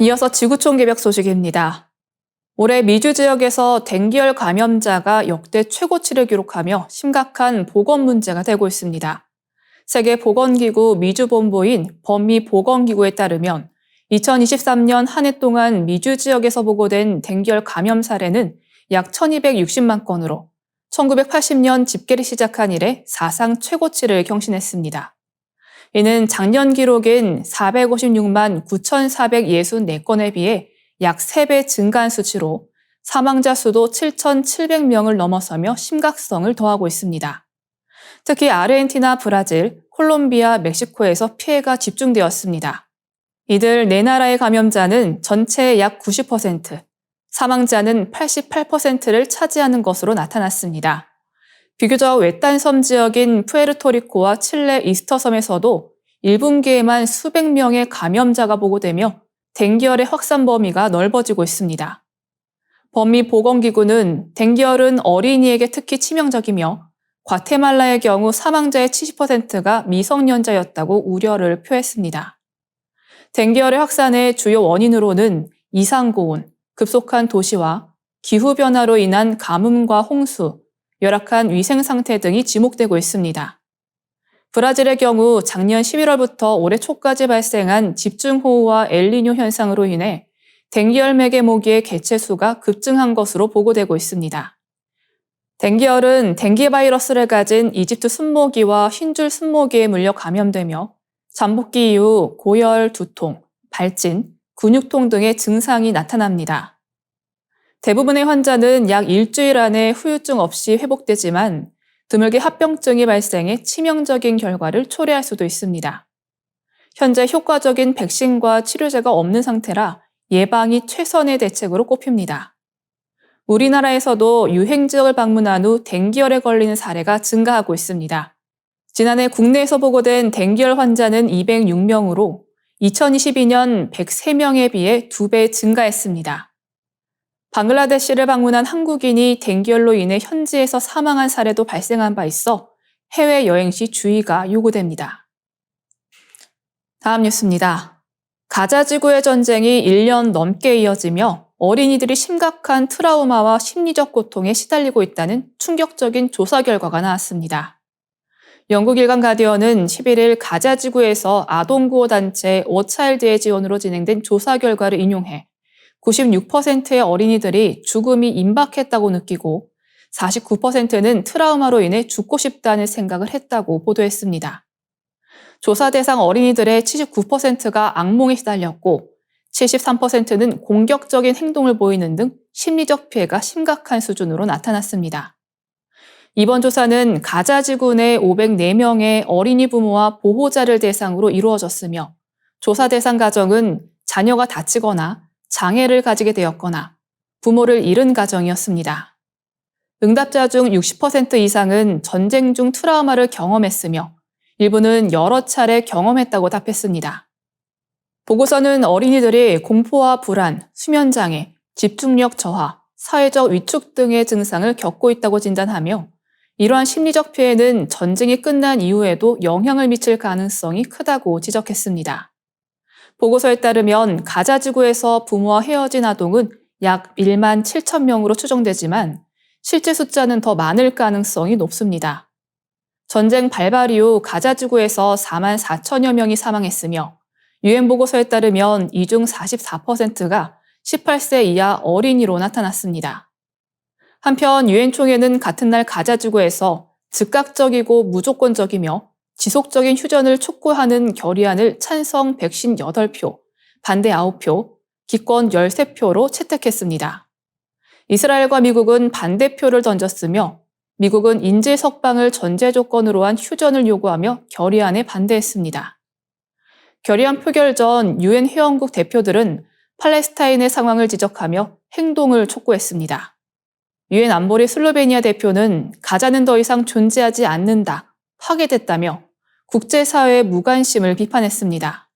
이어서 지구촌 개벽 소식입니다. 올해 미주 지역에서 댕기열 감염자가 역대 최고치를 기록하며 심각한 보건 문제가 되고 있습니다. 세계보건기구 미주본부인 범위보건기구에 따르면 2023년 한 해 동안 미주 지역에서 보고된 댕기열 감염 사례는 약 1260만 건으로 1980년 집계를 시작한 이래 사상 최고치를 경신했습니다. 이는 작년 기록인 456만 9,464건에 비해 약 3배 증가한 수치로 사망자 수도 7,700명을 넘어서며 심각성을 더하고 있습니다. 특히 아르헨티나, 브라질, 콜롬비아, 멕시코에서 피해가 집중되었습니다. 이들 네 나라의 감염자는 전체의 약 90%, 사망자는 88%를 차지하는 것으로 나타났습니다. 비교적 외딴 섬 지역인 푸에르토리코와 칠레 이스터섬에서도 1분기에만 수백 명의 감염자가 보고되며 댕기열의 확산 범위가 넓어지고 있습니다. 범위보건기구는 댕기열은 어린이에게 특히 치명적이며 과테말라의 경우 사망자의 70%가 미성년자였다고 우려를 표했습니다. 댕기열의 확산의 주요 원인으로는 이상고온, 급속한 도시화, 기후변화로 인한 가뭄과 홍수, 열악한 위생 상태 등이 지목되고 있습니다. 브라질의 경우 작년 11월부터 올해 초까지 발생한 집중호우와 엘니뇨 현상으로 인해 댕기열 매개 모기의 개체수가 급증한 것으로 보고되고 있습니다. 댕기열은 댕기 바이러스를 가진 이집트 순모기와 흰줄 순모기에 물려 감염되며 잠복기 이후 고열, 두통, 발진, 근육통 등의 증상이 나타납니다. 대부분의 환자는 약 일주일 안에 후유증 없이 회복되지만 드물게 합병증이 발생해 치명적인 결과를 초래할 수도 있습니다. 현재 효과적인 백신과 치료제가 없는 상태라 예방이 최선의 대책으로 꼽힙니다. 우리나라에서도 유행 지역을 방문한 후 댕기열에 걸리는 사례가 증가하고 있습니다. 지난해 국내에서 보고된 댕기열 환자는 206명으로 2022년 103명에 비해 2배 증가했습니다. 방글라데시를 방문한 한국인이 댕기열로 인해 현지에서 사망한 사례도 발생한 바 있어 해외여행 시 주의가 요구됩니다. 다음 뉴스입니다. 가자 지구의 전쟁이 1년 넘게 이어지며 어린이들이 심각한 트라우마와 심리적 고통에 시달리고 있다는 충격적인 조사 결과가 나왔습니다. 영국 일간 가디언은 11일 가자 지구에서 아동구호단체 워차일드의 지원으로 진행된 조사 결과를 인용해 96%의 어린이들이 죽음이 임박했다고 느끼고 49%는 트라우마로 인해 죽고 싶다는 생각을 했다고 보도했습니다. 조사 대상 어린이들의 79%가 악몽에 시달렸고 73%는 공격적인 행동을 보이는 등 심리적 피해가 심각한 수준으로 나타났습니다. 이번 조사는 가자 지구 내 504명의 어린이 부모와 보호자를 대상으로 이루어졌으며 조사 대상 가정은 자녀가 다치거나 장애를 가지게 되었거나 부모를 잃은 가정이었습니다. 응답자 중 60% 이상은 전쟁 중 트라우마를 경험했으며 일부는 여러 차례 경험했다고 답했습니다. 보고서는 어린이들이 공포와 불안, 수면장애, 집중력 저하, 사회적 위축 등의 증상을 겪고 있다고 진단하며 이러한 심리적 피해는 전쟁이 끝난 이후에도 영향을 미칠 가능성이 크다고 지적했습니다. 보고서에 따르면 가자 지구에서 부모와 헤어진 아동은 약 1만 7천 명으로 추정되지만 실제 숫자는 더 많을 가능성이 높습니다. 전쟁 발발 이후 가자 지구에서 4만 4천여 명이 사망했으며 유엔 보고서에 따르면 이 중 44%가 18세 이하 어린이로 나타났습니다. 한편 유엔 총회는 같은 날 가자 지구에서 즉각적이고 무조건적이며 지속적인 휴전을 촉구하는 결의안을 찬성 158표, 반대 9표, 기권 13표로 채택했습니다. 이스라엘과 미국은 반대표를 던졌으며 미국은 인질 석방을 전제 조건으로 한 휴전을 요구하며 결의안에 반대했습니다. 결의안 표결 전 유엔 회원국 대표들은 팔레스타인의 상황을 지적하며 행동을 촉구했습니다. 유엔 안보리 슬로베니아 대표는 가자는 더 이상 존재하지 않는다, 파괴됐다며 국제사회의 무관심을 비판했습니다.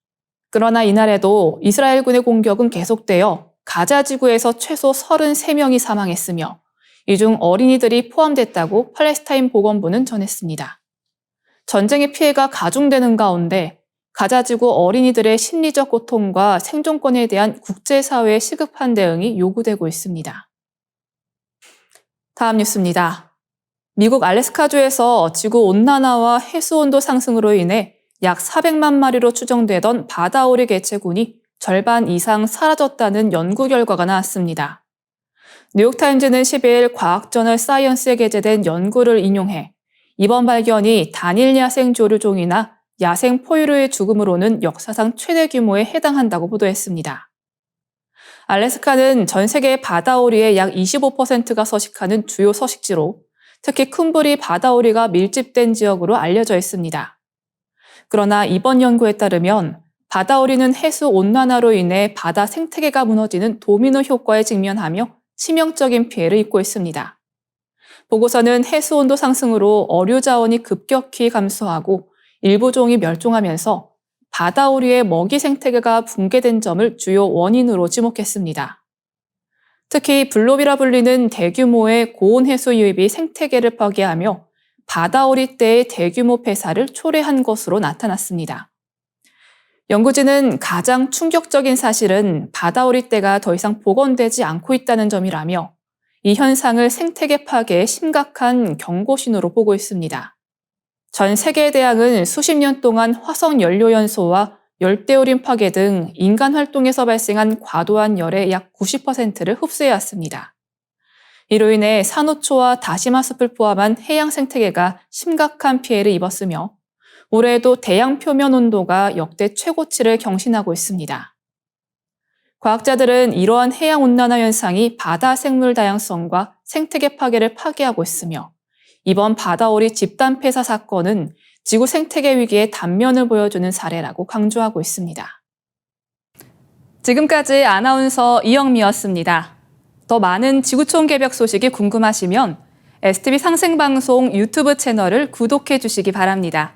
그러나 이날에도 이스라엘군의 공격은 계속되어 가자 지구에서 최소 33명이 사망했으며 이 중 어린이들이 포함됐다고 팔레스타인 보건부는 전했습니다. 전쟁의 피해가 가중되는 가운데 가자지구 어린이들의 심리적 고통과 생존권에 대한 국제사회의 시급한 대응이 요구되고 있습니다. 다음 뉴스입니다. 미국 알래스카주에서 지구온난화와 해수온도 상승으로 인해 약 400만 마리로 추정되던 바다오리 개체군이 절반 이상 사라졌다는 연구 결과가 나왔습니다. 뉴욕타임즈는 10일 과학저널 사이언스에 게재된 연구를 인용해 이번 발견이 단일 야생 조류종이나 야생 포유류의 죽음으로는 역사상 최대 규모에 해당한다고 보도했습니다. 알래스카는 전 세계 바다오리의 약 25%가 서식하는 주요 서식지로 특히 쿤브리 바다오리가 밀집된 지역으로 알려져 있습니다. 그러나 이번 연구에 따르면 바다오리는 해수 온난화로 인해 바다 생태계가 무너지는 도미노 효과에 직면하며 치명적인 피해를 입고 있습니다. 보고서는 해수 온도 상승으로 어류 자원이 급격히 감소하고 일부 종이 멸종하면서 바다오리의 먹이 생태계가 붕괴된 점을 주요 원인으로 지목했습니다. 특히 블롭이라 불리는 대규모의 고온 해수 유입이 생태계를 파괴하며 바다오리 떼의 대규모 폐사를 초래한 것으로 나타났습니다. 연구진은 가장 충격적인 사실은 바다오리 떼가 더 이상 복원되지 않고 있다는 점이라며 이 현상을 생태계 파괴의 심각한 경고신호로 보고 있습니다. 전 세계의 대양은 수십 년 동안 화석 연료 연소와 열대우림 파괴 등 인간 활동에서 발생한 과도한 열의 약 90%를 흡수해왔습니다. 이로 인해 산호초와 다시마 숲을 포함한 해양 생태계가 심각한 피해를 입었으며 올해에도 대양 표면 온도가 역대 최고치를 경신하고 있습니다. 과학자들은 이러한 해양 온난화 현상이 바다 생물 다양성과 생태계 파괴를 파괴하고 있으며 이번 바다오리 집단 폐사 사건은 지구 생태계 위기의 단면을 보여주는 사례라고 강조하고 있습니다. 지금까지 아나운서 이영미였습니다. 더 많은 지구촌 개벽 소식이 궁금하시면 STV 상생방송 유튜브 채널을 구독해 주시기 바랍니다.